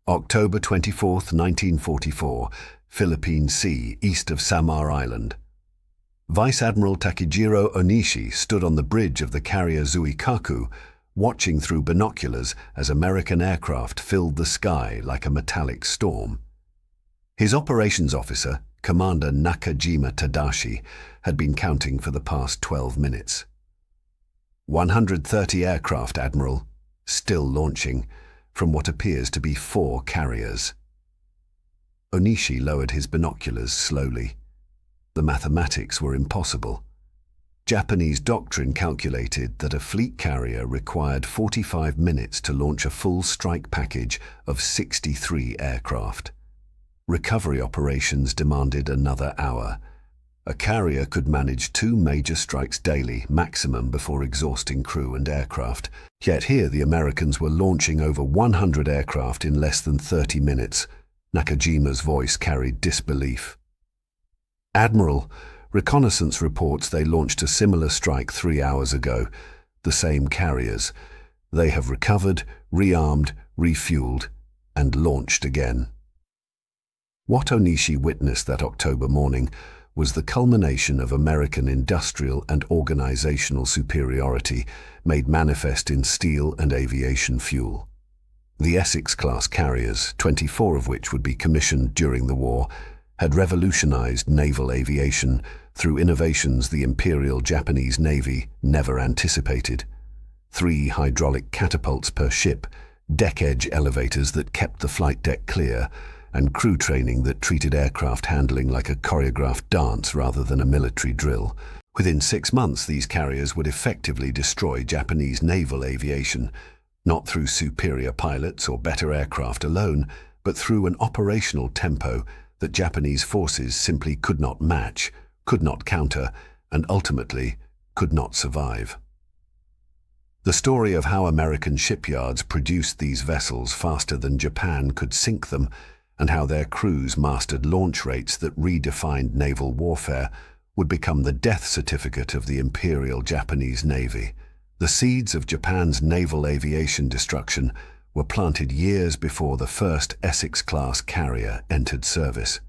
October 24th, 1944, Philippine Sea, east of Samar Island. Vice Admiral Takejiro Onishi stood on the bridge of the carrier Zuikaku, watching through binoculars as American aircraft filled the sky like a metallic storm. His operations officer, Commander Nakajima Tadashi, had been counting for the past 12 minutes. 130 aircraft, Admiral, still launching, from what appears to be 4 carriers. Onishi lowered his binoculars slowly. The mathematics were impossible. Japanese doctrine calculated that a fleet carrier required 45 minutes to launch a full strike package of 63 aircraft. Recovery operations demanded another hour. A carrier could manage 2 major strikes daily, maximum, before exhausting crew and aircraft. Yet here the Americans were launching over 100 aircraft in less than 30 minutes. Nakajima's voice carried disbelief. Admiral, reconnaissance reports they launched a similar strike 3 hours ago. The same carriers. They have recovered, rearmed, refueled, and launched again. What Onishi witnessed that October morning was the culmination of American industrial and organizational superiority made manifest in steel and aviation fuel. The Essex-class carriers, 24 of which would be commissioned during the war, had revolutionized naval aviation through innovations the Imperial Japanese Navy never anticipated. 3 hydraulic catapults per ship, deck-edge elevators that kept the flight deck clear, and crew training that treated aircraft handling like a choreographed dance rather than a military drill. Within 6 months, these carriers would effectively destroy Japanese naval aviation, not through superior pilots or better aircraft alone, but through an operational tempo that Japanese forces simply could not match, could not counter, and ultimately could not survive. The story of how American shipyards produced these vessels faster than Japan could sink them, and how their crews mastered launch rates that redefined naval warfare, would become the death certificate of the Imperial Japanese Navy. The seeds of Japan's naval aviation destruction were planted years before the first Essex-class carrier entered service.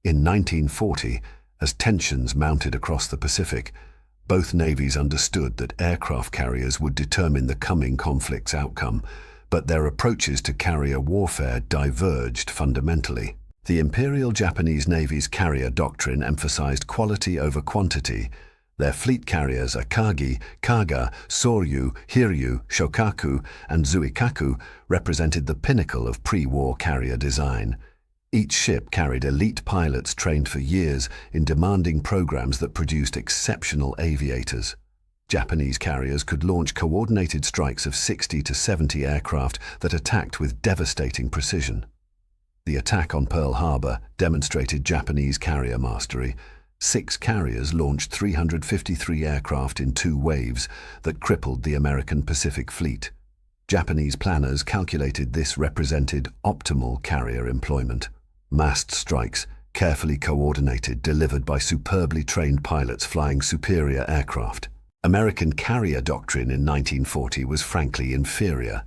In 1940, as tensions mounted across the Pacific, both navies understood that aircraft carriers would determine the coming conflict's outcome, but their approaches to carrier warfare diverged fundamentally. The Imperial Japanese Navy's carrier doctrine emphasized quality over quantity. Their fleet carriers Akagi, Kaga, Soryu, Hiryu, Shokaku, and Zuikaku represented the pinnacle of pre-war carrier design. Each ship carried elite pilots trained for years in demanding programs that produced exceptional aviators. Japanese carriers could launch coordinated strikes of 60 to 70 aircraft that attacked with devastating precision. The attack on Pearl Harbor demonstrated Japanese carrier mastery. 6 carriers launched 353 aircraft in 2 waves that crippled the American Pacific Fleet. Japanese planners calculated this represented optimal carrier employment. Massed strikes, carefully coordinated, delivered by superbly trained pilots flying superior aircraft. American carrier doctrine in 1940 was frankly inferior.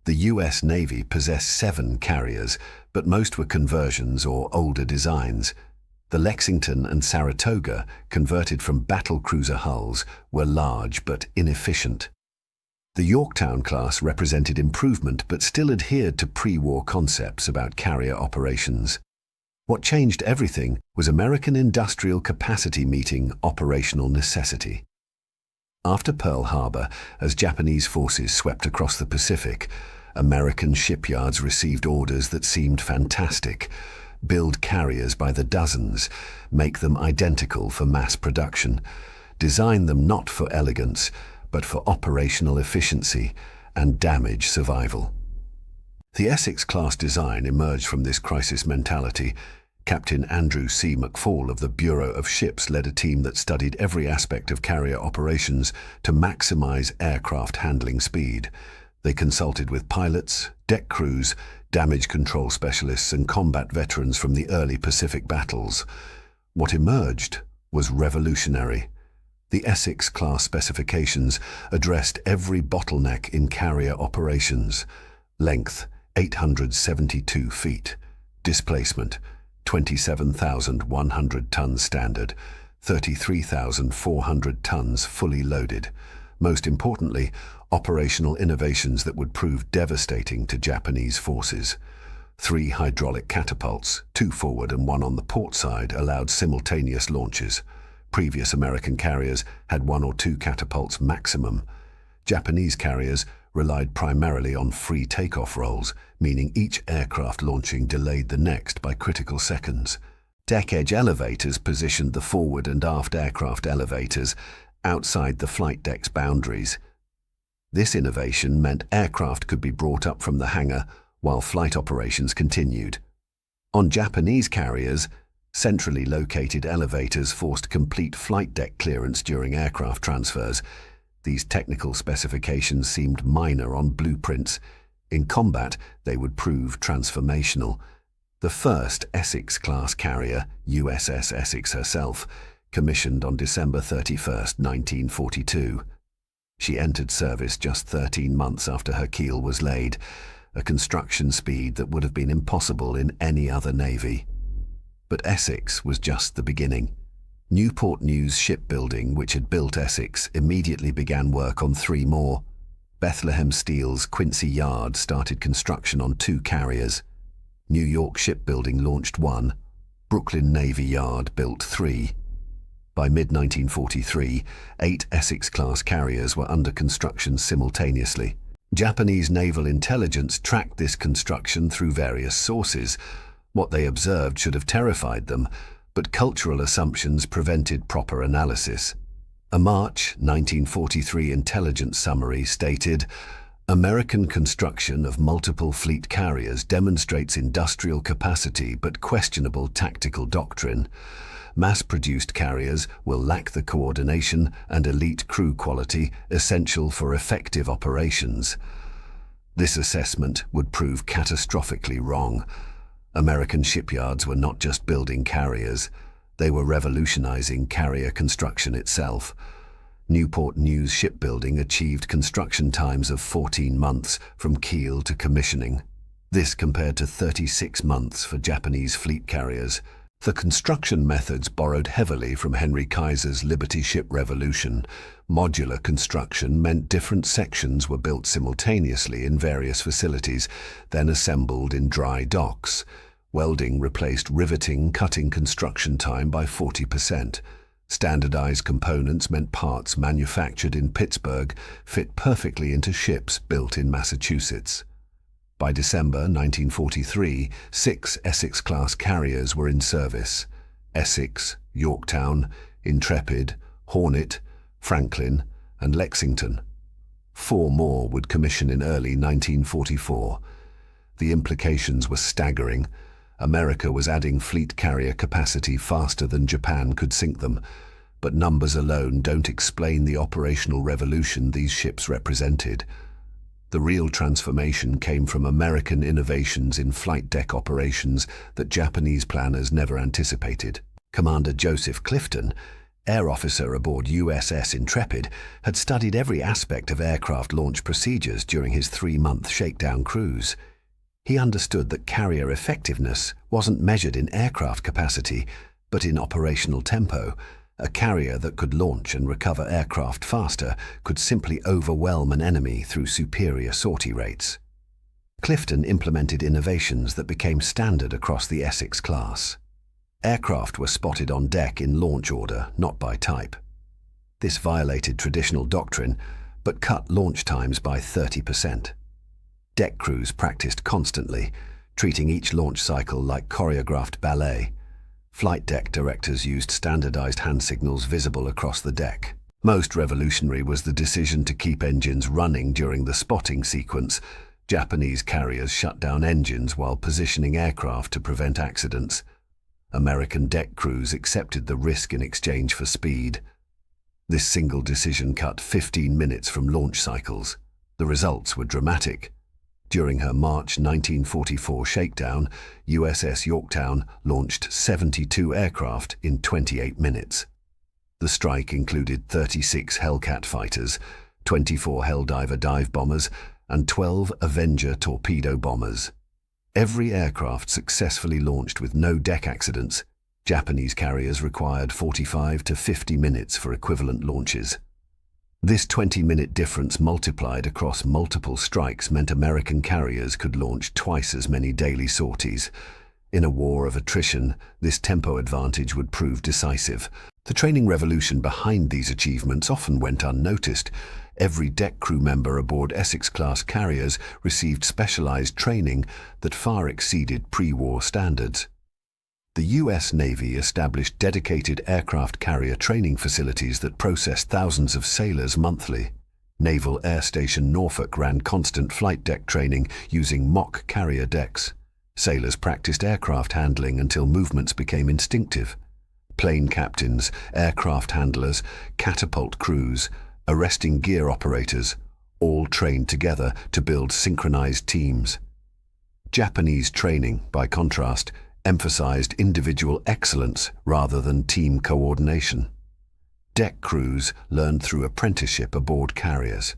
The U.S. Navy possessed 7 carriers, but most were conversions or older designs. The Lexington and Saratoga, converted from battlecruiser hulls, were large but inefficient. The Yorktown class represented improvement but still adhered to pre-war concepts about carrier operations. What changed everything was American industrial capacity meeting operational necessity. After Pearl Harbor, as Japanese forces swept across the Pacific, American shipyards received orders that seemed fantastic. Build carriers by the dozens, make them identical for mass production, design them not for elegance, but for operational efficiency and damage survival. The Essex-class design emerged from this crisis mentality. Captain Andrew C. McFall of the Bureau of Ships led a team that studied every aspect of carrier operations to maximize aircraft handling speed. They consulted with pilots, deck crews, damage control specialists, and combat veterans from the early Pacific battles. What emerged was revolutionary. The Essex-class specifications addressed every bottleneck in carrier operations: length, 872 feet. Displacement, 27,100 tons standard, 33,400 tons fully loaded. Most importantly, operational innovations that would prove devastating to Japanese forces. 3 hydraulic catapults, 2 forward and 1 on the port side, allowed simultaneous launches. Previous American carriers had 1 or 2 catapults maximum. Japanese carriers relied primarily on free takeoff rolls, meaning each aircraft launching delayed the next by critical seconds. Deck edge elevators positioned the forward and aft aircraft elevators outside the flight deck's boundaries. This innovation meant aircraft could be brought up from the hangar while flight operations continued. On Japanese carriers, centrally located elevators forced complete flight deck clearance during aircraft transfers. These technical specifications seemed minor on blueprints. In combat, they would prove transformational. The first Essex-class carrier, USS Essex herself, commissioned on December 31, 1942. She entered service just 13 months after her keel was laid, a construction speed that would have been impossible in any other navy. But Essex was just the beginning. Newport News Shipbuilding, which had built Essex, immediately began work on 3 more. Bethlehem Steel's Quincy Yard started construction on 2 carriers. New York Shipbuilding launched 1. Brooklyn Navy Yard built 3. By mid-1943, 8 Essex-class carriers were under construction simultaneously. Japanese naval intelligence tracked this construction through various sources. What they observed should have terrified them, but cultural assumptions prevented proper analysis. A March 1943 intelligence summary stated, "American construction of multiple fleet carriers demonstrates industrial capacity but questionable tactical doctrine. Mass-produced carriers will lack the coordination and elite crew quality essential for effective operations." This assessment would prove catastrophically wrong. American shipyards were not just building carriers, they were revolutionizing carrier construction itself. Newport News Shipbuilding achieved construction times of 14 months from keel to commissioning. This compared to 36 months for Japanese fleet carriers. The construction methods borrowed heavily from Henry Kaiser's Liberty Ship Revolution. Modular construction meant different sections were built simultaneously in various facilities, then assembled in dry docks. Welding replaced riveting, cutting construction time by 40%. Standardized components meant parts manufactured in Pittsburgh fit perfectly into ships built in Massachusetts. By December 1943, 6 Essex-class carriers were in service: Essex, Yorktown, Intrepid, Hornet, Franklin, and Lexington. 4 more would commission in early 1944. The implications were staggering. America was adding fleet carrier capacity faster than Japan could sink them, but numbers alone don't explain the operational revolution these ships represented. The real transformation came from American innovations in flight deck operations that Japanese planners never anticipated. Commander Joseph Clifton, air officer aboard USS Intrepid, had studied every aspect of aircraft launch procedures during his 3-month shakedown cruise. He understood that carrier effectiveness wasn't measured in aircraft capacity, but in operational tempo. A carrier that could launch and recover aircraft faster could simply overwhelm an enemy through superior sortie rates. Clifton implemented innovations that became standard across the Essex class. Aircraft were spotted on deck in launch order, not by type. This violated traditional doctrine, but cut launch times by 30%. Deck crews practiced constantly, treating each launch cycle like choreographed ballet. Flight deck directors used standardized hand signals visible across the deck. Most revolutionary was the decision to keep engines running during the spotting sequence. Japanese carriers shut down engines while positioning aircraft to prevent accidents. American deck crews accepted the risk in exchange for speed. This single decision cut 15 minutes from launch cycles. The results were dramatic. During her March 1944 shakedown, USS Yorktown launched 72 aircraft in 28 minutes. The strike included 36 Hellcat fighters, 24 Helldiver dive bombers, and 12 Avenger torpedo bombers. Every aircraft successfully launched with no deck accidents. Japanese carriers required 45 to 50 minutes for equivalent launches. This 20-minute difference multiplied across multiple strikes meant American carriers could launch twice as many daily sorties. In a war of attrition, this tempo advantage would prove decisive. The training revolution behind these achievements often went unnoticed. Every deck crew member aboard Essex-class carriers received specialized training that far exceeded pre-war standards. The U.S. Navy established dedicated aircraft carrier training facilities that processed thousands of sailors monthly. Naval Air Station Norfolk ran constant flight deck training using mock carrier decks. Sailors practiced aircraft handling until movements became instinctive. Plane captains, aircraft handlers, catapult crews, arresting gear operators, all trained together to build synchronized teams. Japanese training, by contrast, emphasized individual excellence rather than team coordination. Deck crews learned through apprenticeship aboard carriers.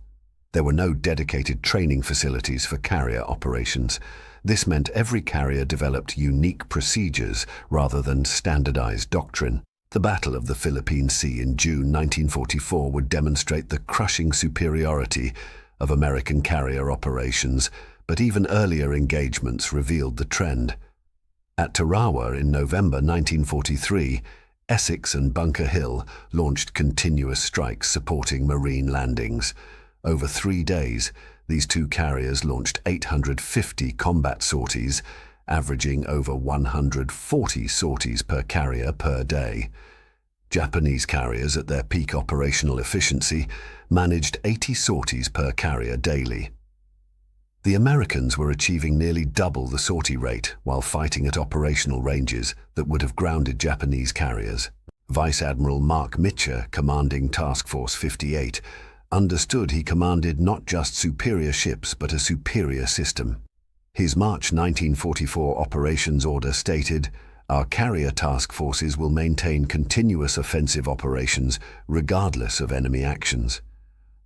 There were no dedicated training facilities for carrier operations. This meant every carrier developed unique procedures rather than standardized doctrine. The Battle of the Philippine Sea in June 1944 would demonstrate the crushing superiority of American carrier operations, but even earlier engagements revealed the trend. At Tarawa in November 1943, Essex and Bunker Hill launched continuous strikes supporting marine landings. Over 3 days, these two carriers launched 850 combat sorties, averaging over 140 sorties per carrier per day. Japanese carriers, at their peak operational efficiency, managed 80 sorties per carrier daily. The Americans were achieving nearly double the sortie rate while fighting at operational ranges that would have grounded Japanese carriers. Vice Admiral Mark Mitcher, commanding Task Force 58, understood he commanded not just superior ships but a superior system. His March 1944 operations order stated, "Our carrier task forces will maintain continuous offensive operations regardless of enemy actions.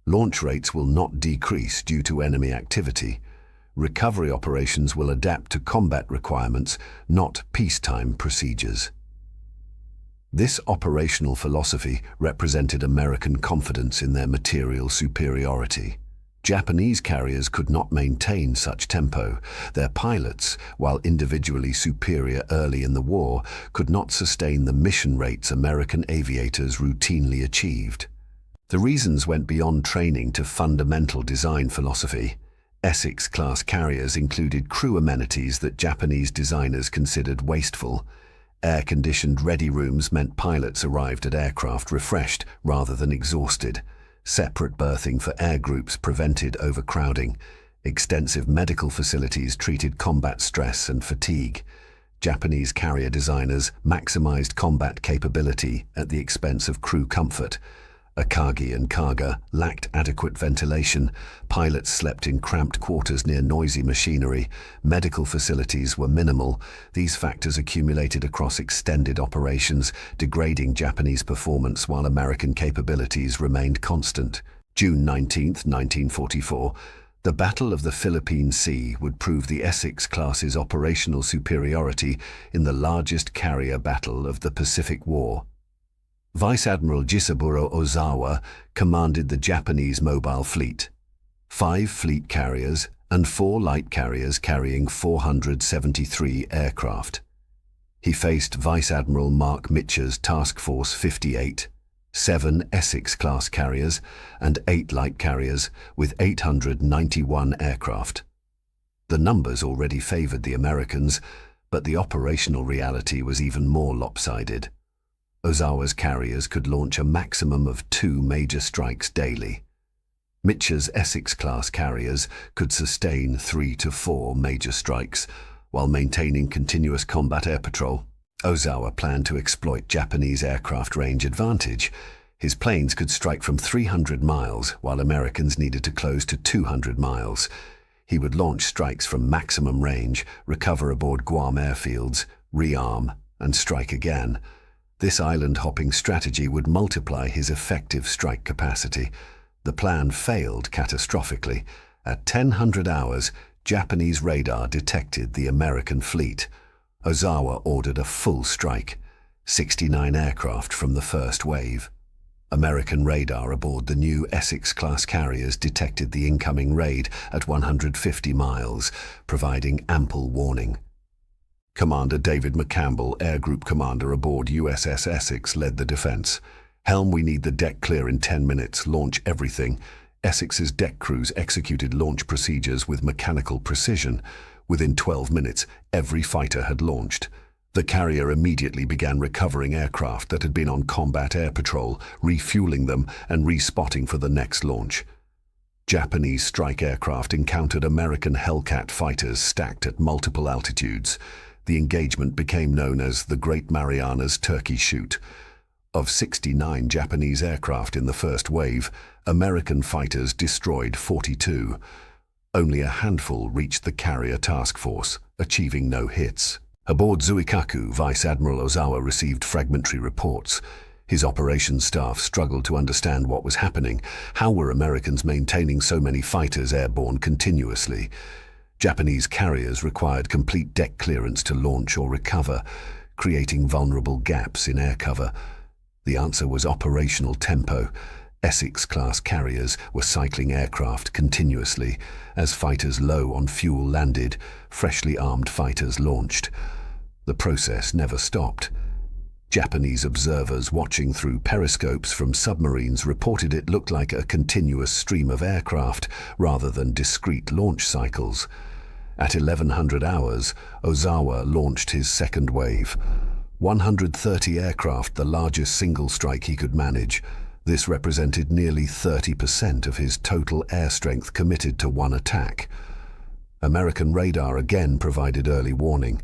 Launch rates will not decrease due to enemy activity. Recovery operations will adapt to combat requirements, not peacetime procedures." This operational philosophy represented American confidence in their material superiority. Japanese carriers could not maintain such tempo. Their pilots, while individually superior early in the war, could not sustain the mission rates American aviators routinely achieved. The reasons went beyond training to fundamental design philosophy. Essex-class carriers included crew amenities that Japanese designers considered wasteful. Air-conditioned ready rooms meant pilots arrived at aircraft refreshed rather than exhausted. Separate berthing for air groups prevented overcrowding. Extensive medical facilities treated combat stress and fatigue. Japanese carrier designers maximized combat capability at the expense of crew comfort. Akagi and Kaga lacked adequate ventilation. Pilots slept in cramped quarters near noisy machinery. Medical facilities were minimal. These factors accumulated across extended operations, degrading Japanese performance while American capabilities remained constant. June 19, 1944, the Battle of the Philippine Sea would prove the Essex-class's operational superiority in the largest carrier battle of the Pacific War. Vice Admiral Jisaburo Ozawa commanded the Japanese mobile fleet, 5 fleet carriers and 4 light carriers carrying 473 aircraft. He faced Vice Admiral Mark Mitcher's Task Force 58, 7 Essex-class carriers and 8 light carriers with 891 aircraft. The numbers already favored the Americans, but the operational reality was even more lopsided. Ozawa's carriers could launch a maximum of 2 major strikes daily. Mitcher's Essex-class carriers could sustain 3 to 4 major strikes while maintaining continuous combat air patrol. Ozawa planned to exploit Japanese aircraft range advantage. His planes could strike from 300 miles while Americans needed to close to 200 miles. He would launch strikes from maximum range, recover aboard Guam airfields, rearm, and strike again. This island-hopping strategy would multiply his effective strike capacity. The plan failed catastrophically. At 1000 hours, Japanese radar detected the American fleet. Ozawa ordered a full strike, 69 aircraft from the first wave. American radar aboard the new Essex-class carriers detected the incoming raid at 150 miles, providing ample warning. Commander David McCampbell, Air Group Commander aboard USS Essex, led the defense. "Helm, we need the deck clear in 10 minutes. Launch everything." Essex's deck crews executed launch procedures with mechanical precision. Within 12 minutes, every fighter had launched. The carrier immediately began recovering aircraft that had been on combat air patrol, refueling them and respotting for the next launch. Japanese strike aircraft encountered American Hellcat fighters stacked at multiple altitudes. The engagement became known as the Great Marianas Turkey Shoot. Of 69 Japanese aircraft in the first wave, American fighters destroyed 42. Only a handful reached the carrier task force, achieving no hits. Aboard Zuikaku, Vice Admiral Ozawa received fragmentary reports. His operations staff struggled to understand what was happening. How were Americans maintaining so many fighters airborne continuously? Japanese carriers required complete deck clearance to launch or recover, creating vulnerable gaps in air cover. The answer was operational tempo. Essex-class carriers were cycling aircraft continuously. As fighters low on fuel landed, freshly armed fighters launched. The process never stopped. Japanese observers watching through periscopes from submarines reported it looked like a continuous stream of aircraft rather than discrete launch cycles. At 1100 hours, Ozawa launched his second wave. 130 aircraft, the largest single strike he could manage. This represented nearly 30% of his total air strength committed to one attack. American radar again provided early warning.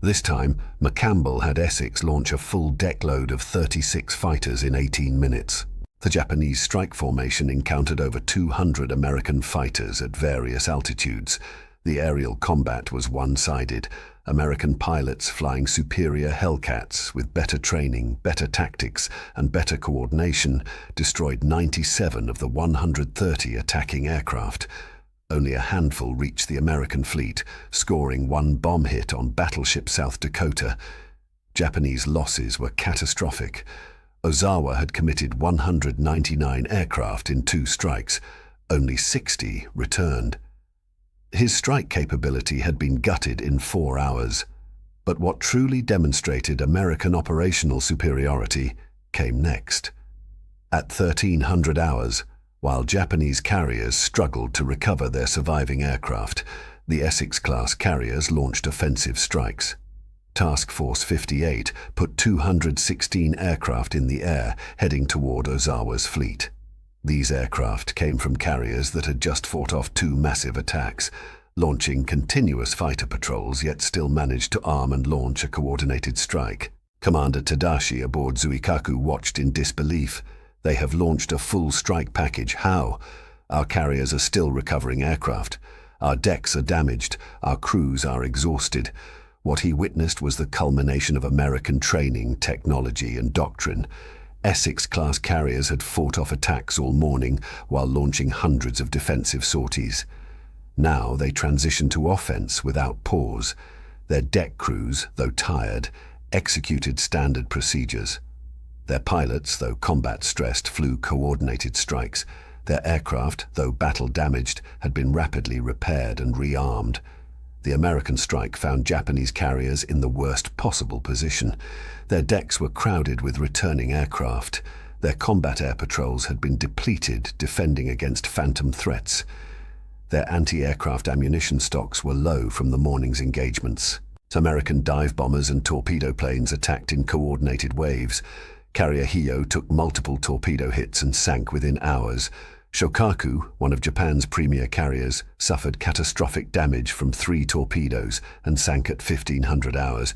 This time, McCampbell had Essex launch a full deck load of 36 fighters in 18 minutes. The Japanese strike formation encountered over 200 American fighters at various altitudes. The aerial combat was one-sided. American pilots flying superior Hellcats with better training, better tactics, and better coordination destroyed 97 of the 130 attacking aircraft. Only a handful reached the American fleet, scoring one bomb hit on battleship South Dakota. Japanese losses were catastrophic. Ozawa had committed 199 aircraft in 2 strikes. Only 60 returned. His strike capability had been gutted in 4 hours. But what truly demonstrated American operational superiority came next. At 1300 hours, while Japanese carriers struggled to recover their surviving aircraft, the Essex-class carriers launched offensive strikes. Task Force 58 put 216 aircraft in the air, heading toward Ozawa's fleet. These aircraft came from carriers that had just fought off 2 massive attacks, launching continuous fighter patrols, yet still managed to arm and launch a coordinated strike. Commander Tadashi aboard Zuikaku watched in disbelief. "They have launched a full strike package. How? Our carriers are still recovering aircraft. Our decks are damaged. Our crews are exhausted." What he witnessed was the culmination of American training, technology, and doctrine. Essex-class carriers had fought off attacks all morning while launching hundreds of defensive sorties. Now they transitioned to offense without pause. Their deck crews, though tired, executed standard procedures. Their pilots, though combat-stressed, flew coordinated strikes. Their aircraft, though battle-damaged, had been rapidly repaired and rearmed. The American strike found Japanese carriers in the worst possible position. Their decks were crowded with returning aircraft. Their combat air patrols had been depleted, defending against phantom threats. Their anti-aircraft ammunition stocks were low from the morning's engagements. American dive bombers and torpedo planes attacked in coordinated waves. Carrier Hio took multiple torpedo hits and sank within hours. Shokaku, one of Japan's premier carriers, suffered catastrophic damage from 3 torpedoes and sank at 1500 hours.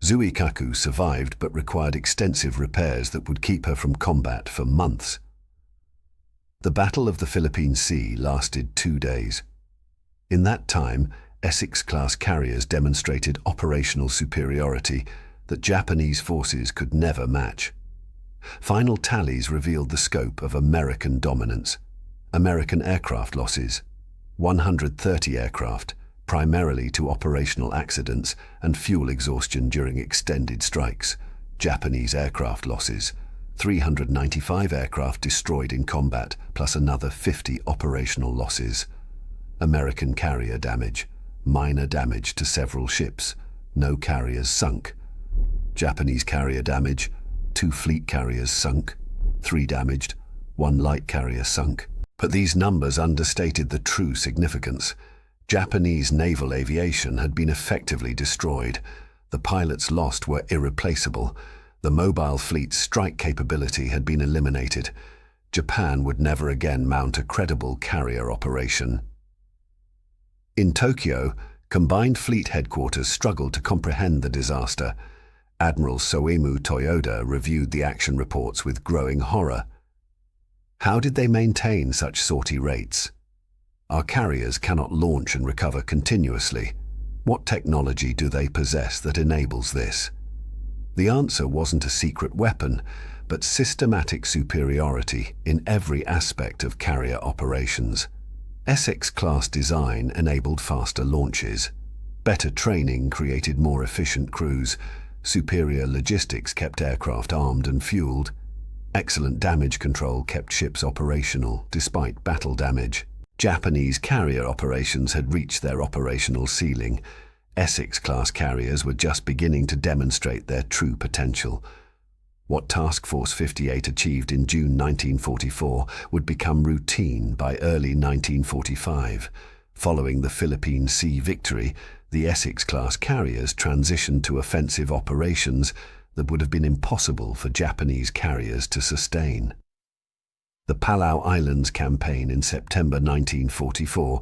Zuikaku survived but required extensive repairs that would keep her from combat for months. The Battle of the Philippine Sea lasted 2 days. In that time, Essex-class carriers demonstrated operational superiority that Japanese forces could never match. Final tallies revealed the scope of American dominance. American aircraft losses: 130 aircraft, primarily to operational accidents and fuel exhaustion during extended strikes. Japanese aircraft losses: 395 aircraft destroyed in combat, plus another 50 operational losses. American carrier damage: minor damage to several ships, no carriers sunk. Japanese carrier damage: 2 fleet carriers sunk, 3 damaged, 1 light carrier sunk. But these numbers understated the true significance. Japanese naval aviation had been effectively destroyed. The pilots lost were irreplaceable. The mobile fleet's strike capability had been eliminated. Japan would never again mount a credible carrier operation. In Tokyo, Combined Fleet Headquarters struggled to comprehend the disaster. Admiral Soemu Toyoda reviewed the action reports with growing horror. How did they maintain such sortie rates? Our carriers cannot launch and recover continuously. What technology do they possess that enables this? The answer wasn't a secret weapon, but systematic superiority in every aspect of carrier operations. Essex-class design enabled faster launches. Better training created more efficient crews. Superior logistics kept aircraft armed and fueled. Excellent damage control kept ships operational despite battle damage. Japanese carrier operations had reached their operational ceiling. Essex-class carriers were just beginning to demonstrate their true potential. What Task Force 58 achieved in June 1944 would become routine by early 1945. Following the Philippine Sea victory, the Essex-class carriers transitioned to offensive operations that would have been impossible for Japanese carriers to sustain. The Palau Islands campaign in September 1944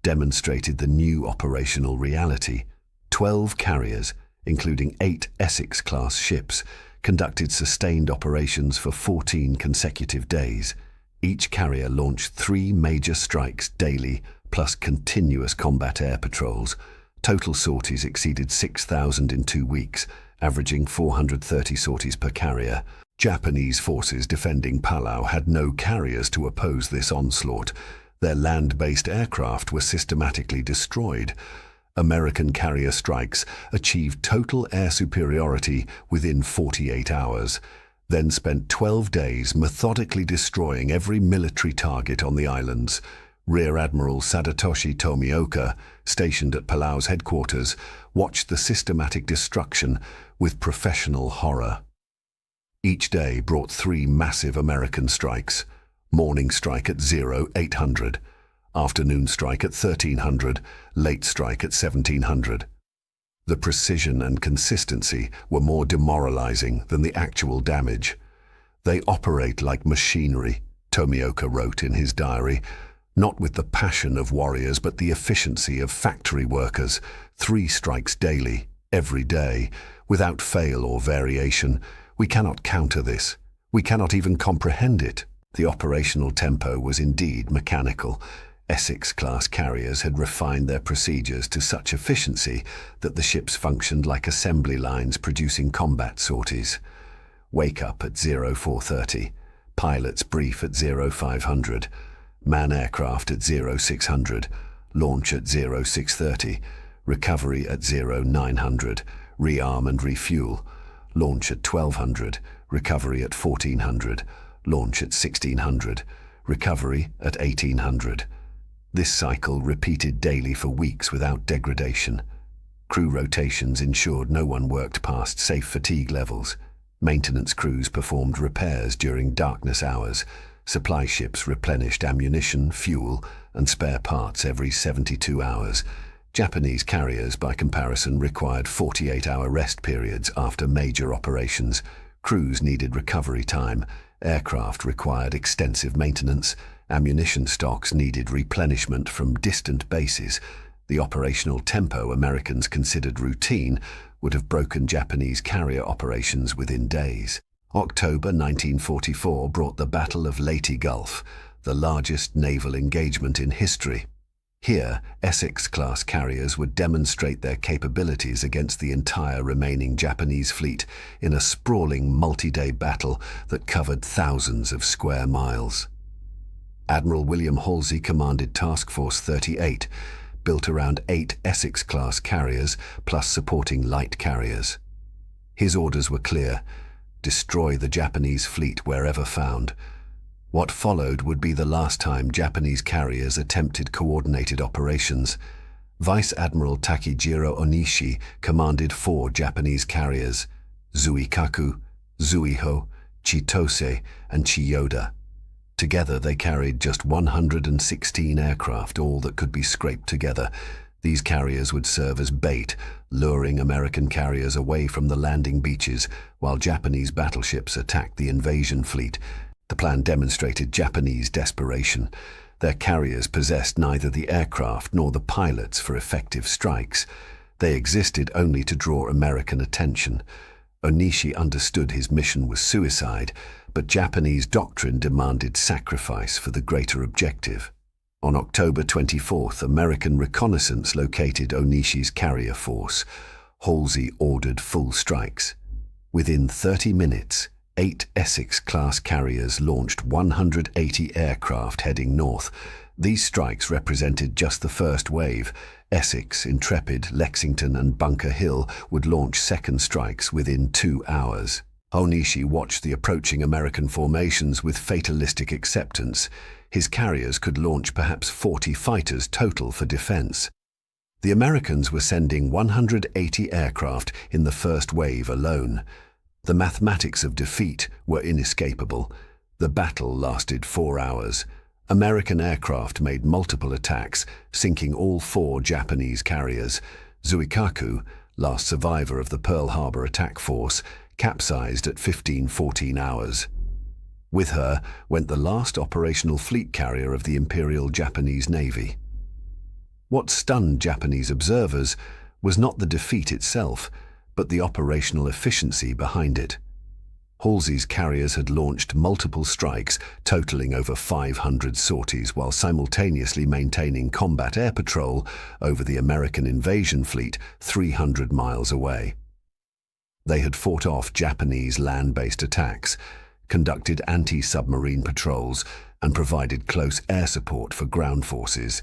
demonstrated the new operational reality. 12 carriers, including 8 Essex-class ships, conducted sustained operations for 14 consecutive days. Each carrier launched 3 major strikes daily, plus continuous combat air patrols. Total sorties exceeded 6,000 in 2 weeks, averaging 430 sorties per carrier. Japanese forces defending Palau had no carriers to oppose this onslaught. Their land-based aircraft were systematically destroyed. American carrier strikes achieved total air superiority within 48 hours, then spent 12 days methodically destroying every military target on the islands. Rear Admiral Sadatoshi Tomioka, stationed at Palau's headquarters, watched the systematic destruction with professional horror. Each day brought 3 massive American strikes: morning strike at 0800, afternoon strike at 1300, late strike at 1700. The precision and consistency were more demoralizing than the actual damage. "They operate like machinery," Tomioka wrote in his diary, "not with the passion of warriors but the efficiency of factory workers. 3 strikes daily, every day, without fail or variation. We cannot counter this. We cannot even comprehend it." The operational tempo was indeed mechanical. Essex-class carriers had refined their procedures to such efficiency that the ships functioned like assembly lines producing combat sorties. Wake up at 0430, pilots brief at 0500, man aircraft at 0600, launch at 0630, recovery at 0900, rearm and refuel, launch at 1200, recovery at 1400, launch at 1600, recovery at 1800. This cycle repeated daily for weeks without degradation. Crew rotations ensured no one worked past safe fatigue levels. Maintenance crews performed repairs during darkness hours. Supply ships replenished ammunition, fuel, and spare parts every 72 hours. Japanese carriers, by comparison, required 48-hour rest periods after major operations. Crews needed recovery time. Aircraft required extensive maintenance. Ammunition stocks needed replenishment from distant bases. The operational tempo Americans considered routine would have broken Japanese carrier operations within days. October 1944 brought the Battle of Leyte Gulf, the largest naval engagement in history. Here, Essex-class carriers would demonstrate their capabilities against the entire remaining Japanese fleet in a sprawling multi-day battle that covered thousands of square miles. Admiral William Halsey commanded Task Force 38, built around 8 Essex-class carriers plus supporting light carriers. His orders were clear: destroy the Japanese fleet wherever found. What followed would be the last time Japanese carriers attempted coordinated operations. Vice Admiral Takejiro Onishi commanded 4 Japanese carriers: Zuikaku, Zuiho, Chitose, and Chiyoda. Together they carried just 116 aircraft, all that could be scraped together. These carriers would serve as bait, luring American carriers away from the landing beaches while Japanese battleships attacked the invasion fleet. The plan demonstrated Japanese desperation. Their carriers possessed neither the aircraft nor the pilots for effective strikes. They existed only to draw American attention. Onishi understood his mission was suicide, but Japanese doctrine demanded sacrifice for the greater objective. On October 24th, American reconnaissance located Onishi's carrier force. Halsey ordered full strikes. Within 30 minutes, 8 Essex-class carriers launched 180 aircraft heading north. These strikes represented just the first wave. Essex, Intrepid, Lexington, and Bunker Hill would launch second strikes within 2 hours. Onishi watched the approaching American formations with fatalistic acceptance. His carriers could launch perhaps 40 fighters total for defense. The Americans were sending 180 aircraft in the first wave alone. The mathematics of defeat were inescapable. The battle lasted 4 hours. American aircraft made multiple attacks, sinking all 4 Japanese carriers. Zuikaku, last survivor of the Pearl Harbor attack force, capsized at 14 hours. With her went the last operational fleet carrier of the Imperial Japanese Navy. What stunned Japanese observers was not the defeat itself, but the operational efficiency behind it. Halsey's carriers had launched multiple strikes, totaling over 500 sorties, while simultaneously maintaining combat air patrol over the American invasion fleet 300 miles away. They had fought off Japanese land-based attacks, conducted anti-submarine patrols, and provided close air support for ground forces.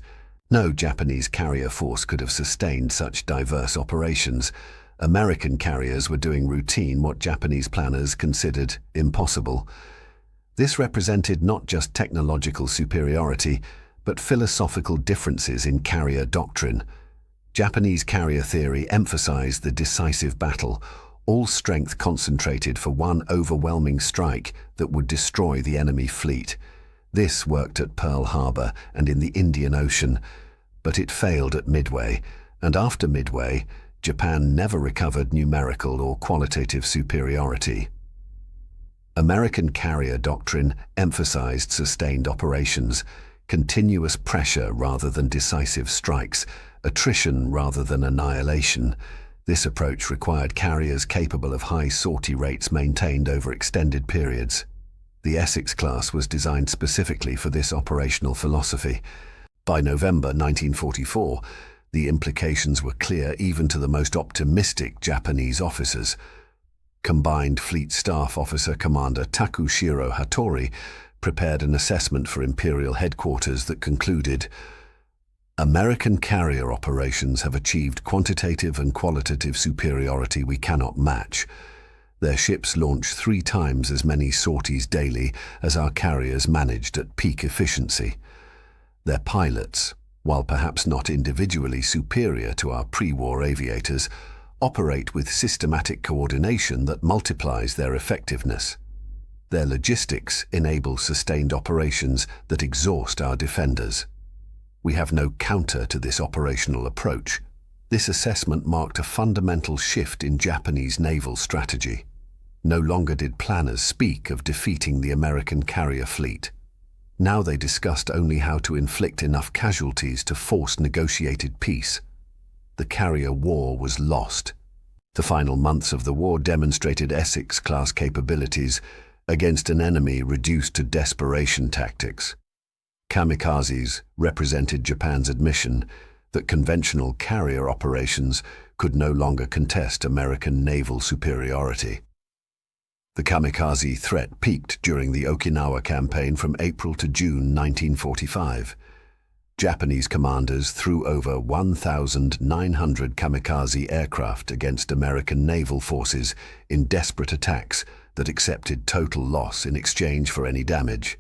No Japanese carrier force could have sustained such diverse operations. American carriers were doing routine what Japanese planners considered impossible. This represented not just technological superiority, but philosophical differences in carrier doctrine. Japanese carrier theory emphasized the decisive battle, all strength concentrated for one overwhelming strike that would destroy the enemy fleet. This worked at Pearl Harbor and in the Indian Ocean, but it failed at Midway, and after Midway, Japan never recovered numerical or qualitative superiority. American carrier doctrine emphasized sustained operations, continuous pressure rather than decisive strikes, attrition rather than annihilation. This approach required carriers capable of high sortie rates maintained over extended periods. The Essex-class was designed specifically for this operational philosophy. By November 1944, the implications were clear even to the most optimistic Japanese officers. Combined Fleet Staff Officer Commander Takushiro Hattori prepared an assessment for Imperial Headquarters that concluded, "American carrier operations have achieved quantitative and qualitative superiority we cannot match. Their ships launch 3 times as many sorties daily as our carriers managed at peak efficiency. Their pilots, while perhaps not individually superior to our pre-war aviators, operate with systematic coordination that multiplies their effectiveness. Their logistics enable sustained operations that exhaust our defenders. We have no counter to this operational approach." This assessment marked a fundamental shift in Japanese naval strategy. No longer did planners speak of defeating the American carrier fleet. Now they discussed only how to inflict enough casualties to force negotiated peace. The carrier war was lost. The final months of the war demonstrated Essex-class capabilities against an enemy reduced to desperation tactics. Kamikazes represented Japan's admission that conventional carrier operations could no longer contest American naval superiority. The kamikaze threat peaked during the Okinawa campaign from April to June 1945. Japanese commanders threw over 1,900 kamikaze aircraft against American naval forces in desperate attacks that accepted total loss in exchange for any damage.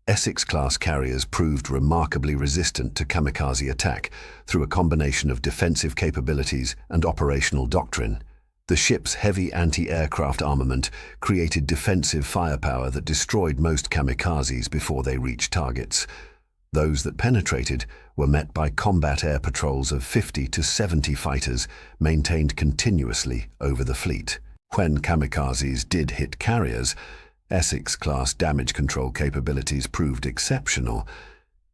Essex-class carriers proved remarkably resistant to kamikaze attack through a combination of defensive capabilities and operational doctrine. The ship's heavy anti-aircraft armament created defensive firepower that destroyed most kamikazes before they reached targets. Those that penetrated were met by combat air patrols of 50 to 70 fighters maintained continuously over the fleet. When kamikazes did hit carriers, Essex-class damage control capabilities proved exceptional.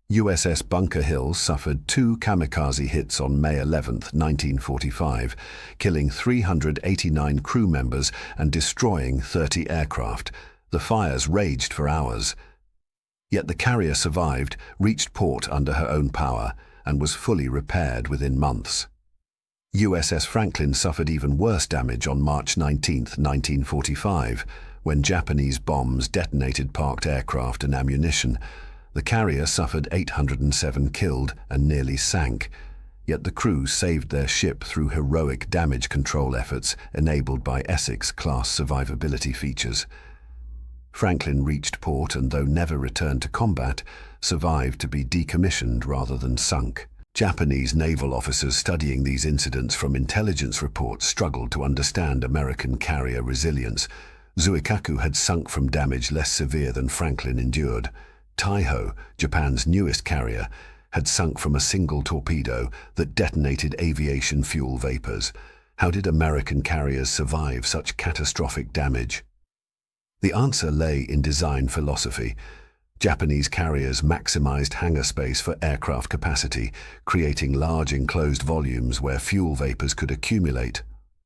USS Bunker Hill suffered 2 kamikaze hits on May 11, 1945, killing 389 crew members and destroying 30 aircraft. The fires raged for hours. Yet the carrier survived, reached port under her own power, and was fully repaired within months. USS Franklin suffered even worse damage on March 19, 1945, when Japanese bombs detonated parked aircraft and ammunition. The carrier suffered 807 killed and nearly sank, yet the crew saved their ship through heroic damage control efforts enabled by Essex-class survivability features. Franklin reached port and, though never returned to combat, survived to be decommissioned rather than sunk. Japanese naval officers studying these incidents from intelligence reports struggled to understand American carrier resilience. Zuikaku had sunk from damage less severe than Franklin endured. Taiho, Japan's newest carrier, had sunk from a single torpedo that detonated aviation fuel vapors. How did American carriers survive such catastrophic damage? The answer lay in design philosophy. Japanese carriers maximized hangar space for aircraft capacity, creating large enclosed volumes where fuel vapors could accumulate.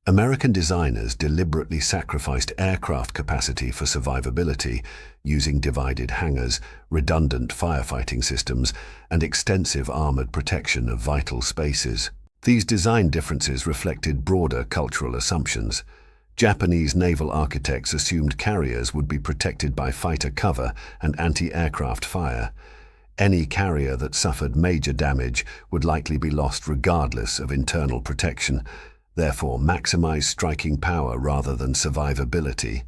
American designers deliberately sacrificed aircraft capacity for survivability, using divided hangars, redundant firefighting systems, and extensive armored protection of vital spaces. These design differences reflected broader cultural assumptions. Japanese naval architects assumed carriers would be protected by fighter cover and anti-aircraft fire. Any carrier that suffered major damage would likely be lost regardless of internal protection. Therefore, maximize striking power rather than survivability.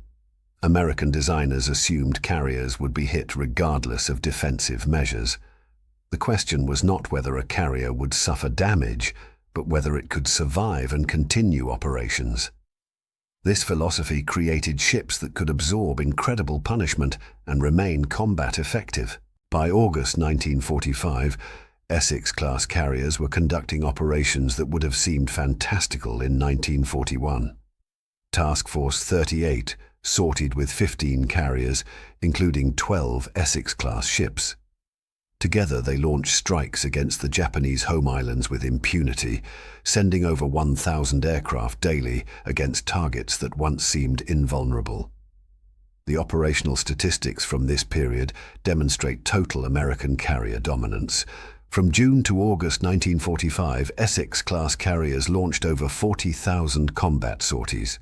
American designers assumed carriers would be hit regardless of defensive measures. The question was not whether a carrier would suffer damage, but whether it could survive and continue operations. This philosophy created ships that could absorb incredible punishment and remain combat effective. By August 1945, Essex-class carriers were conducting operations that would have seemed fantastical in 1941. Task Force 38 sorted with 15 carriers, including 12 Essex-class ships. Together they launched strikes against the Japanese home islands with impunity, sending over 1,000 aircraft daily against targets that once seemed invulnerable. The operational statistics from this period demonstrate total American carrier dominance. From June to August 1945, Essex-class carriers launched over 40,000 combat sorties.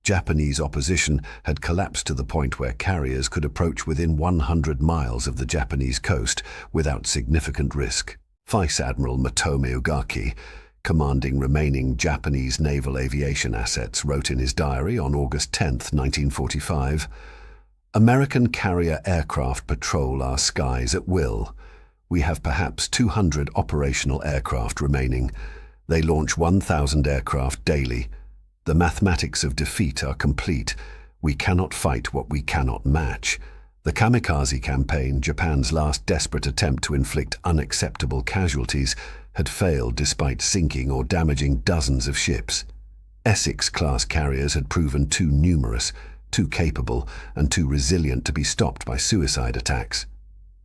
Japanese opposition had collapsed to the point where carriers could approach within 100 miles of the Japanese coast without significant risk. Vice Admiral Motomi Ugaki, commanding remaining Japanese naval aviation assets, wrote in his diary on August 10, 1945, "American carrier aircraft patrol our skies at will. We have perhaps 200 operational aircraft remaining. They launch 1,000 aircraft daily. The mathematics of defeat are complete. We cannot fight what we cannot match." The kamikaze campaign, Japan's last desperate attempt to inflict unacceptable casualties, had failed despite sinking or damaging dozens of ships. Essex-class carriers had proven too numerous, too capable, and too resilient to be stopped by suicide attacks.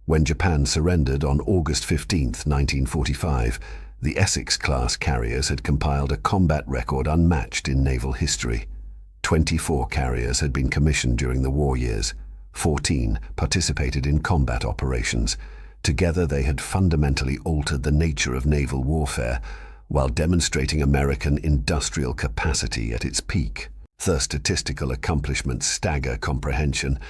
When Japan surrendered on August 15, 1945, the Essex-class carriers had compiled a combat record unmatched in naval history. 24 carriers had been commissioned during the war years. 14 participated in combat operations. Together they had fundamentally altered the nature of naval warfare, while demonstrating American industrial capacity at its peak. The statistical accomplishments stagger comprehension.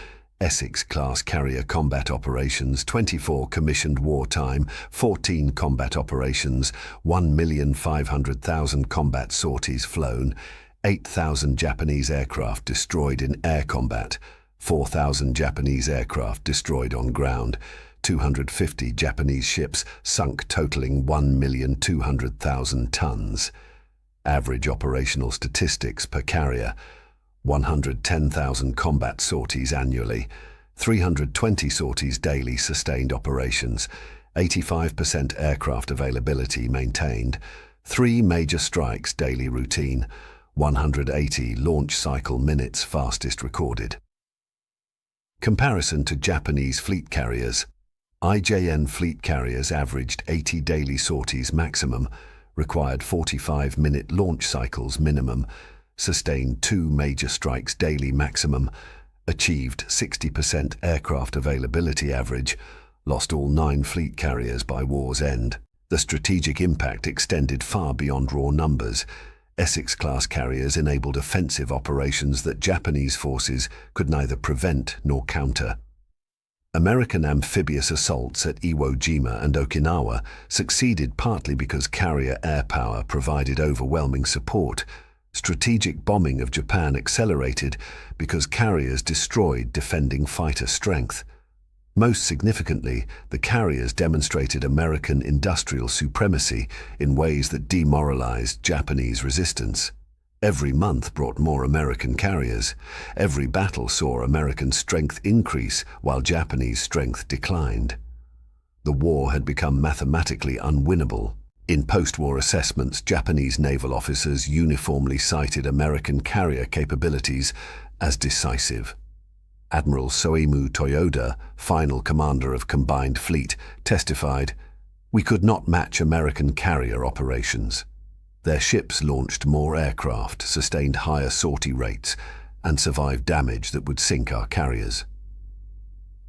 Essex-class carrier combat operations, 24 commissioned wartime, 14 combat operations, 1,500,000 combat sorties flown, 8,000 Japanese aircraft destroyed in air combat, 4,000 Japanese aircraft destroyed on ground, 250 Japanese ships sunk totaling 1,200,000 tons. Average operational statistics per carrier: 110,000 combat sorties annually, 320 sorties daily sustained operations, 85% aircraft availability maintained, 3 major strikes daily routine, 180 launch cycle minutes fastest recorded. Comparison to Japanese fleet carriers. IJN fleet carriers averaged 80 daily sorties maximum, required 45-minute launch cycles minimum, sustained 2 major strikes daily maximum, achieved 60% aircraft availability average, lost all 9 fleet carriers by war's end. The strategic impact extended far beyond raw numbers. Essex-class carriers enabled offensive operations that Japanese forces could neither prevent nor counter. American amphibious assaults at Iwo Jima and Okinawa succeeded partly because carrier air power provided overwhelming support. Strategic bombing of Japan accelerated because carriers destroyed defending fighter strength. Most significantly, the carriers demonstrated American industrial supremacy in ways that demoralized Japanese resistance. Every month brought more American carriers. Every battle saw American strength increase while Japanese strength declined. The war had become mathematically unwinnable. In post-war assessments, Japanese naval officers uniformly cited American carrier capabilities as decisive. Admiral Soemu Toyoda, final commander of Combined Fleet, testified, "We could not match American carrier operations. Their ships launched more aircraft, sustained higher sortie rates, and survived damage that would sink our carriers."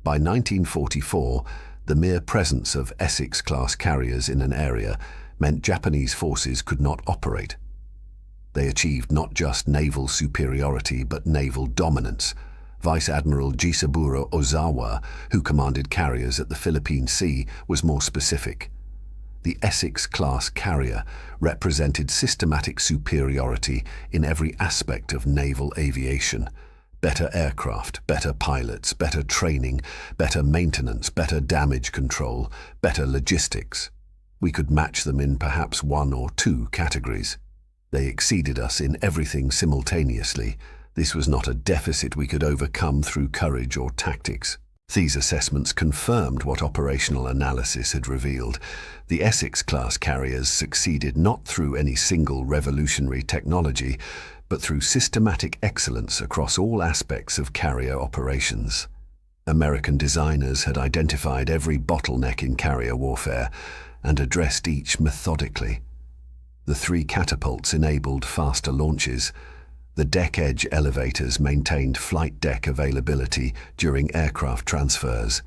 By 1944, the mere presence of Essex-class carriers in an area meant Japanese forces could not operate. They achieved not just naval superiority but naval dominance. Vice Admiral Jisaburo Ozawa, who commanded carriers at the Philippine Sea, was more specific. The Essex-class carrier represented systematic superiority in every aspect of naval aviation. Better aircraft, better pilots, better training, better maintenance, better damage control, better logistics. We could match them in perhaps 1 or 2 categories. They exceeded us in everything simultaneously. This was not a deficit we could overcome through courage or tactics. These assessments confirmed what operational analysis had revealed. The Essex-class carriers succeeded not through any single revolutionary technology, but through systematic excellence across all aspects of carrier operations. American designers had identified every bottleneck in carrier warfare and addressed each methodically. The 3 catapults enabled faster launches. The deck edge elevators maintained flight deck availability during aircraft transfers.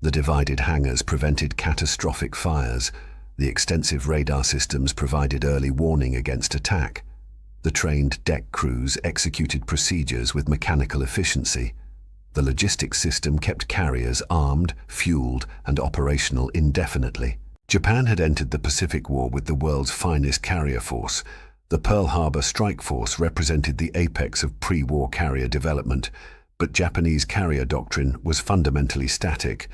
The divided hangars prevented catastrophic fires. The extensive radar systems provided early warning against attack. The trained deck crews executed procedures with mechanical efficiency. The logistics system kept carriers armed, fueled, and operational indefinitely. Japan had entered the Pacific War with the world's finest carrier force. The Pearl Harbor Strike Force represented the apex of pre-war carrier development, but Japanese carrier doctrine was fundamentally static.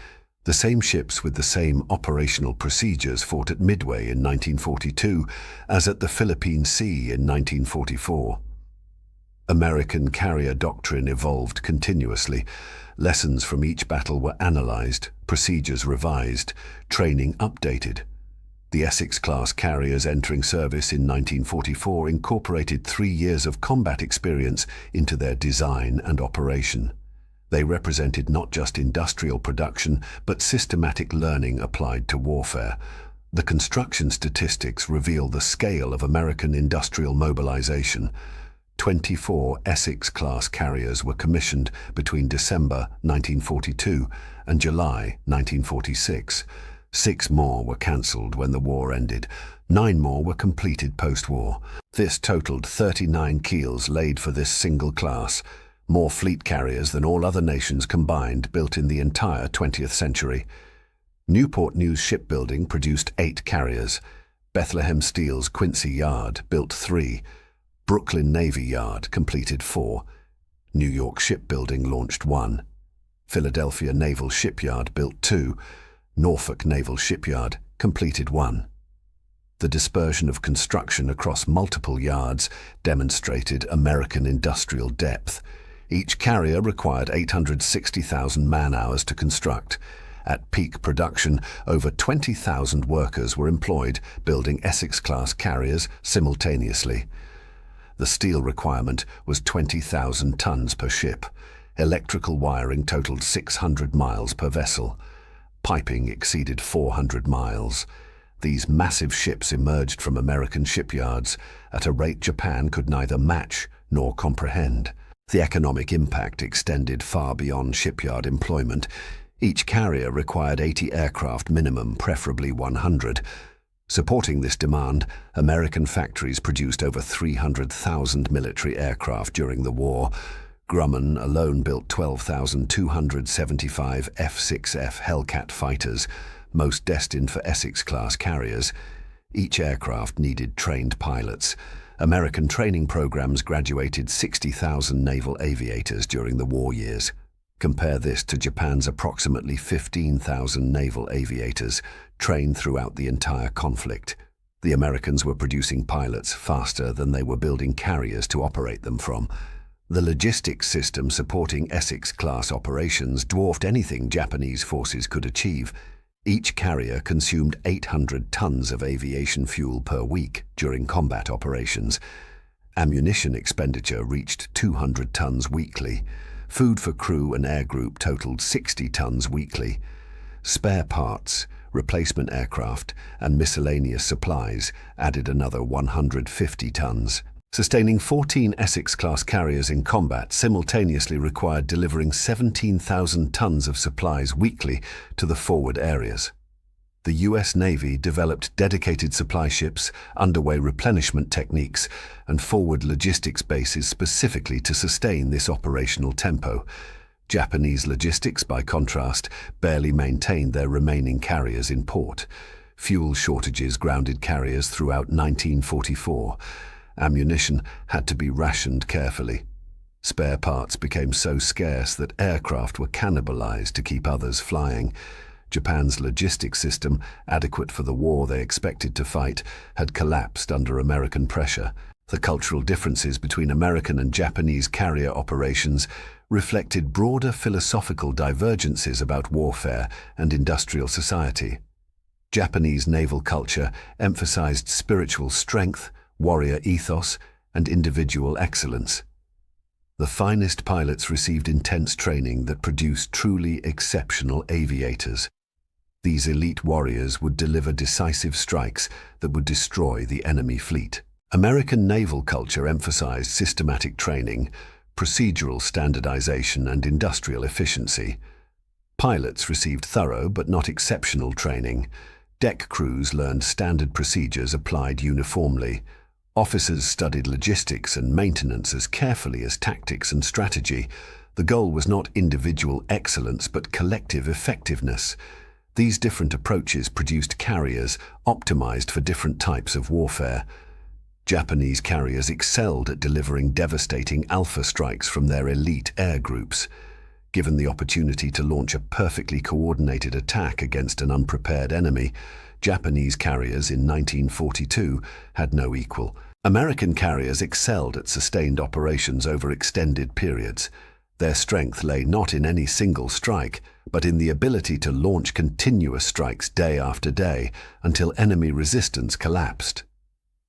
The same ships with the same operational procedures fought at Midway in 1942 as at the Philippine Sea in 1944. American carrier doctrine evolved continuously. Lessons from each battle were analyzed, procedures revised, training updated. The Essex-class carriers entering service in 1944 incorporated 3 years of combat experience into their design and operation. They represented not just industrial production, but systematic learning applied to warfare. The construction statistics reveal the scale of American industrial mobilization. 24 Essex-class carriers were commissioned between December 1942 and July 1946. 6 more were cancelled when the war ended. 9 more were completed post-war. This totaled 39 keels laid for this single class, more fleet carriers than all other nations combined built in the entire 20th century. Newport News Shipbuilding produced 8 carriers. Bethlehem Steel's Quincy Yard built 3. Brooklyn Navy Yard completed 4. New York Shipbuilding launched 1. Philadelphia Naval Shipyard built 2. Norfolk Naval Shipyard completed 1. The dispersion of construction across multiple yards demonstrated American industrial depth. Each carrier required 860,000 man-hours to construct. At peak production, over 20,000 workers were employed building Essex-class carriers simultaneously. The steel requirement was 20,000 tons per ship. Electrical wiring totaled 600 miles per vessel. Piping exceeded 400 miles. These massive ships emerged from American shipyards at a rate Japan could neither match nor comprehend. The economic impact extended far beyond shipyard employment. Each carrier required 80 aircraft minimum, preferably 100. Supporting this demand, American factories produced over 300,000 military aircraft during the war. Grumman alone built 12,275 F-6F Hellcat fighters, most destined for Essex-class carriers. Each aircraft needed trained pilots. American training programs graduated 60,000 naval aviators during the war years. Compare this to Japan's approximately 15,000 naval aviators trained throughout the entire conflict. The Americans were producing pilots faster than they were building carriers to operate them from. The logistics system supporting Essex-class operations dwarfed anything Japanese forces could achieve. Each carrier consumed 800 tons of aviation fuel per week during combat operations. Ammunition expenditure reached 200 tons weekly. Food for crew and air group totaled 60 tons weekly. Spare parts, replacement aircraft, and miscellaneous supplies added another 150 tons. Sustaining 14 Essex-class carriers in combat simultaneously required delivering 17,000 tons of supplies weekly to the forward areas. The U.S. Navy developed dedicated supply ships, underway replenishment techniques, and forward logistics bases specifically to sustain this operational tempo. Japanese logistics, by contrast, barely maintained their remaining carriers in port. Fuel shortages grounded carriers throughout 1944. Ammunition had to be rationed carefully. Spare parts became so scarce that aircraft were cannibalized to keep others flying. Japan's logistics system, adequate for the war they expected to fight, had collapsed under American pressure. The cultural differences between American and Japanese carrier operations reflected broader philosophical divergences about warfare and industrial society. Japanese naval culture emphasized spiritual strength, warrior ethos, and individual excellence. The finest pilots received intense training that produced truly exceptional aviators. These elite warriors would deliver decisive strikes that would destroy the enemy fleet. American naval culture emphasized systematic training, procedural standardization, and industrial efficiency. Pilots received thorough but not exceptional training. Deck crews learned standard procedures applied uniformly. Officers studied logistics and maintenance as carefully as tactics and strategy. The goal was not individual excellence but collective effectiveness. These different approaches produced carriers optimized for different types of warfare. Japanese carriers excelled at delivering devastating alpha strikes from their elite air groups. Given the opportunity to launch a perfectly coordinated attack against an unprepared enemy, Japanese carriers in 1942 had no equal. American carriers excelled at sustained operations over extended periods. Their strength lay not in any single strike, but in the ability to launch continuous strikes day after day until enemy resistance collapsed.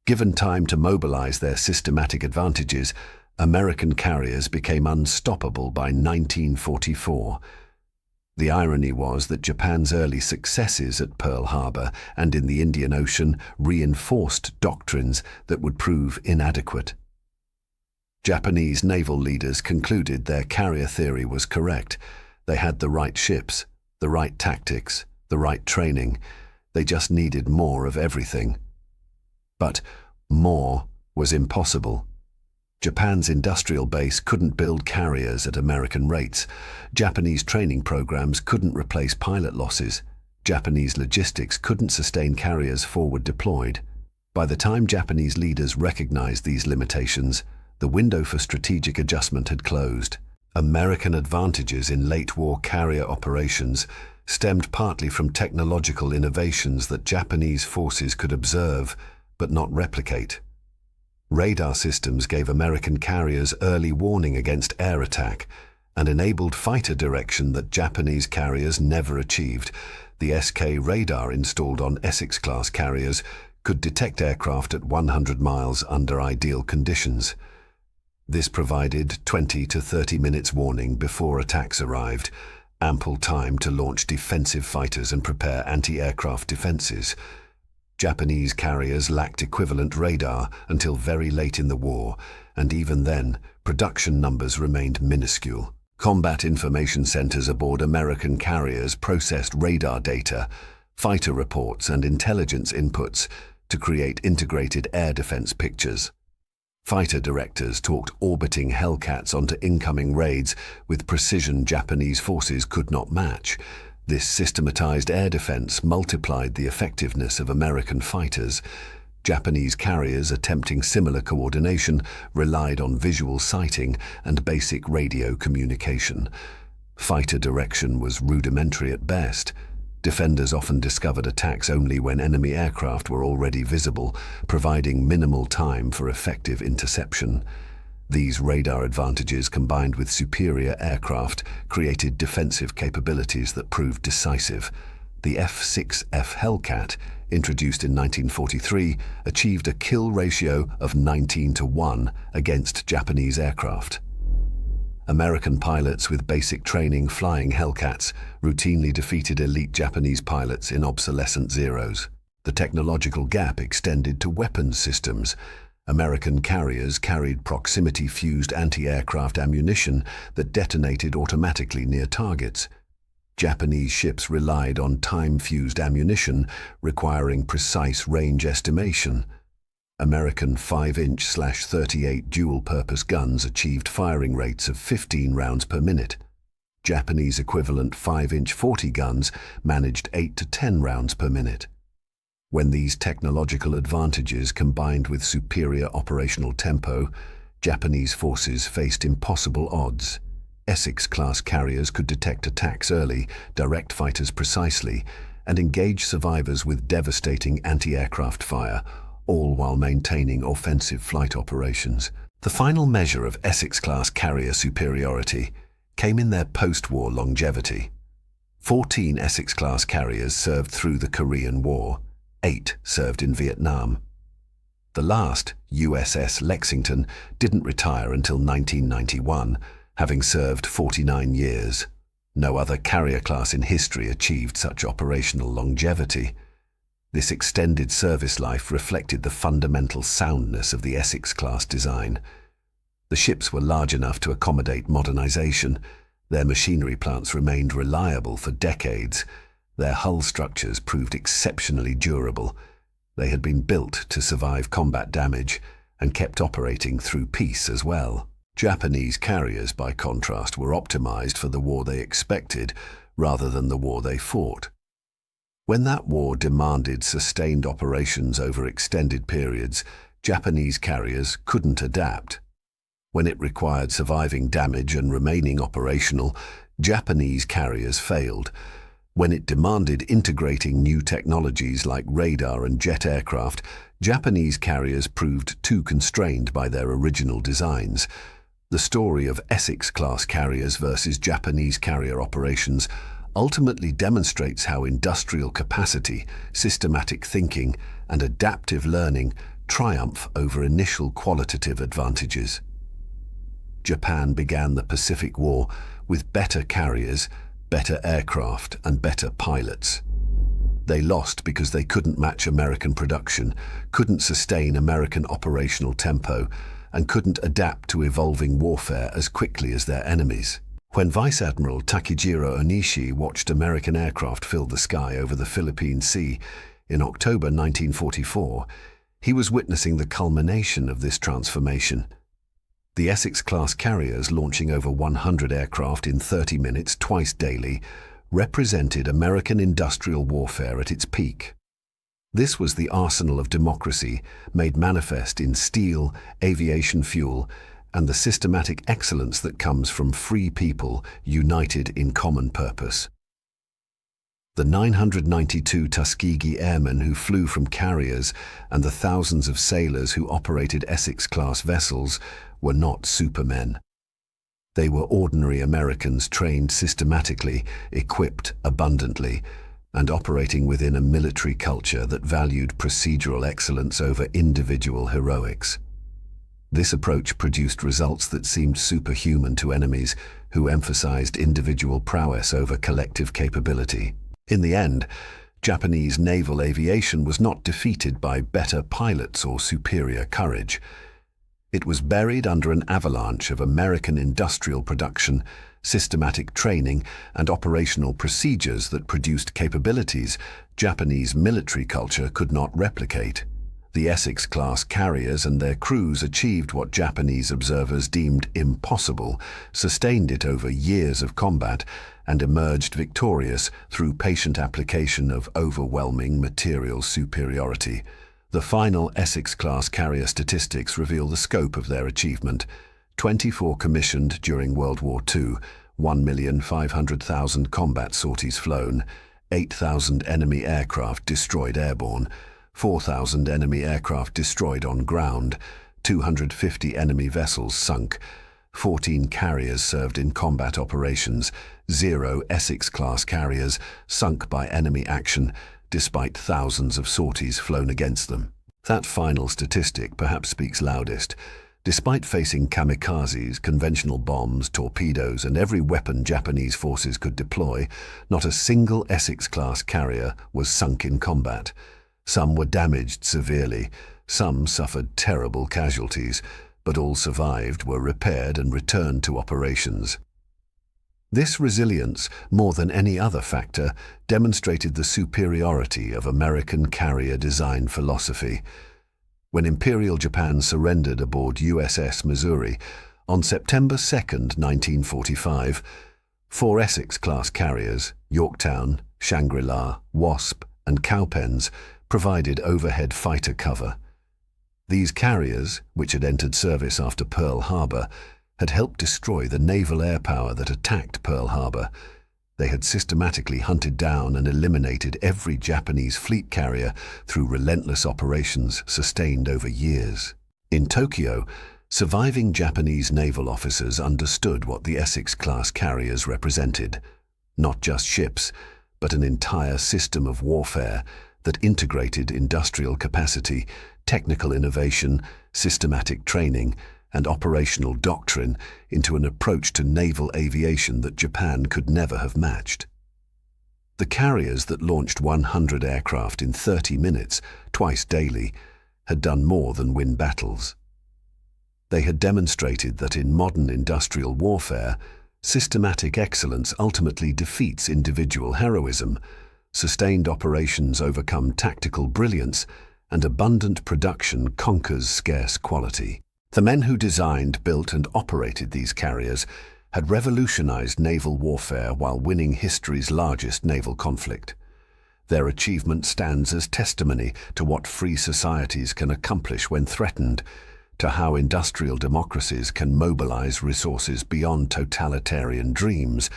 Given time to mobilize their systematic advantages, American carriers became unstoppable by 1944. The irony was that Japan's early successes at Pearl Harbor and in the Indian Ocean reinforced doctrines that would prove inadequate. Japanese naval leaders concluded their carrier theory was correct. They had the right ships, the right tactics, the right training. They just needed more of everything. But more was impossible. Japan's industrial base couldn't build carriers at American rates. Japanese training programs couldn't replace pilot losses. Japanese logistics couldn't sustain carriers forward deployed. By the time Japanese leaders recognized these limitations, the window for strategic adjustment had closed. American advantages in late-war carrier operations stemmed partly from technological innovations that Japanese forces could observe but not replicate. Radar systems gave American carriers early warning against air attack and enabled fighter direction that Japanese carriers never achieved. The SK radar installed on Essex-class carriers could detect aircraft at 100 miles under ideal conditions. This provided 20 to 30 minutes warning before attacks arrived, ample time to launch defensive fighters and prepare anti-aircraft defenses. Japanese carriers lacked equivalent radar until very late in the war, and even then, production numbers remained minuscule. Combat information centers aboard American carriers processed radar data, fighter reports, and intelligence inputs to create integrated air defense pictures. Fighter directors talked orbiting Hellcats onto incoming raids with precision Japanese forces could not match. This systematized air defense multiplied the effectiveness of American fighters. Japanese carriers attempting similar coordination relied on visual sighting and basic radio communication. Fighter direction was rudimentary at best. Defenders often discovered attacks only when enemy aircraft were already visible, providing minimal time for effective interception. These radar advantages, combined with superior aircraft, created defensive capabilities that proved decisive. The F-6F Hellcat, introduced in 1943, achieved a kill ratio of 19-1 against Japanese aircraft. American pilots with basic training flying Hellcats routinely defeated elite Japanese pilots in obsolescent zeros. The technological gap extended to weapons systems. American carriers carried proximity-fused anti-aircraft ammunition that detonated automatically near targets. Japanese ships relied on time-fused ammunition, requiring precise range estimation. American 5-inch/38 dual-purpose guns achieved firing rates of 15 rounds per minute. Japanese equivalent 5-inch 40 guns managed 8 to 10 rounds per minute. When these technological advantages combined with superior operational tempo, Japanese forces faced impossible odds. Essex-class carriers could detect attacks early, direct fighters precisely, and engage survivors with devastating anti-aircraft fire, all while maintaining offensive flight operations. The final measure of Essex-class carrier superiority came in their post-war longevity. 14 Essex-class carriers served through the Korean War. 8 served in Vietnam. The last, USS Lexington, didn't retire until 1991, having served 49 years. No other carrier class in history achieved such operational longevity. This extended service life reflected the fundamental soundness of the Essex-class design. The ships were large enough to accommodate modernization. Their machinery plants remained reliable for decades. Their hull structures proved exceptionally durable. They had been built to survive combat damage and kept operating through peace as well. Japanese carriers, by contrast, were optimized for the war they expected rather than the war they fought. When that war demanded sustained operations over extended periods, Japanese carriers couldn't adapt. When it required surviving damage and remaining operational, Japanese carriers failed. When it demanded integrating new technologies like radar and jet aircraft, Japanese carriers proved too constrained by their original designs. The story of Essex-class carriers versus Japanese carrier operations ultimately demonstrates how industrial capacity, systematic thinking, and adaptive learning triumph over initial qualitative advantages. Japan began the Pacific War with better carriers, better aircraft, and better pilots. They lost because they couldn't match American production, couldn't sustain American operational tempo, and couldn't adapt to evolving warfare as quickly as their enemies. When Vice Admiral Takejiro Onishi watched American aircraft fill the sky over the Philippine Sea in October 1944, he was witnessing the culmination of this transformation. The Essex-class carriers, launching over 100 aircraft in 30 minutes twice daily, represented American industrial warfare at its peak. This was the arsenal of democracy, made manifest in steel, aviation fuel, and the systematic excellence that comes from free people united in common purpose. The 992 Tuskegee airmen who flew from carriers and the thousands of sailors who operated Essex-class vessels were not supermen. They were ordinary Americans trained systematically, equipped abundantly, and operating within a military culture that valued procedural excellence over individual heroics. This approach produced results that seemed superhuman to enemies who emphasized individual prowess over collective capability. In the end, Japanese naval aviation was not defeated by better pilots or superior courage. It was buried under an avalanche of American industrial production, systematic training, and operational procedures that produced capabilities Japanese military culture could not replicate. The Essex-class carriers and their crews achieved what Japanese observers deemed impossible, sustained it over years of combat, and emerged victorious through patient application of overwhelming material superiority. The final Essex-class carrier statistics reveal the scope of their achievement. 24 commissioned during World War II, 1,500,000 combat sorties flown, 8,000 enemy aircraft destroyed airborne, 4,000 enemy aircraft destroyed on ground, 250 enemy vessels sunk, 14 carriers served in combat operations, 0 Essex-class carriers sunk by enemy action, despite thousands of sorties flown against them. That final statistic perhaps speaks loudest. Despite facing kamikazes, conventional bombs, torpedoes, and every weapon Japanese forces could deploy, not a single Essex-class carrier was sunk in combat. Some were damaged severely, some suffered terrible casualties, but all survived, were repaired, and returned to operations. This resilience, more than any other factor, demonstrated the superiority of American carrier design philosophy. When Imperial Japan surrendered aboard USS Missouri on September 2, 1945, 4 Essex-class carriers, Yorktown, Shangri-La, Wasp, and Cowpens, provided overhead fighter cover. These carriers, which had entered service after Pearl Harbor, had helped destroy the naval air power that attacked Pearl Harbor. They had systematically hunted down and eliminated every Japanese fleet carrier through relentless operations sustained over years. In Tokyo, surviving Japanese naval officers understood what the Essex-class carriers represented. Not just ships, but an entire system of warfare that integrated industrial capacity, technical innovation, systematic training, and operational doctrine into an approach to naval aviation that Japan could never have matched. The carriers that launched 100 aircraft in 30 minutes, twice daily, had done more than win battles. They had demonstrated that in modern industrial warfare, systematic excellence ultimately defeats individual heroism, sustained operations overcome tactical brilliance, and abundant production conquers scarce quality. The men who designed, built, and operated these carriers had revolutionized naval warfare while winning history's largest naval conflict. Their achievement stands as testimony to what free societies can accomplish when threatened, to how industrial democracies can mobilize resources beyond totalitarian dreams,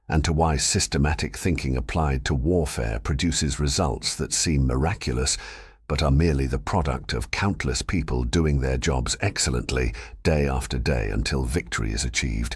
and to why systematic thinking applied to warfare produces results that seem miraculous, but are merely the product of countless people doing their jobs excellently day after day until victory is achieved.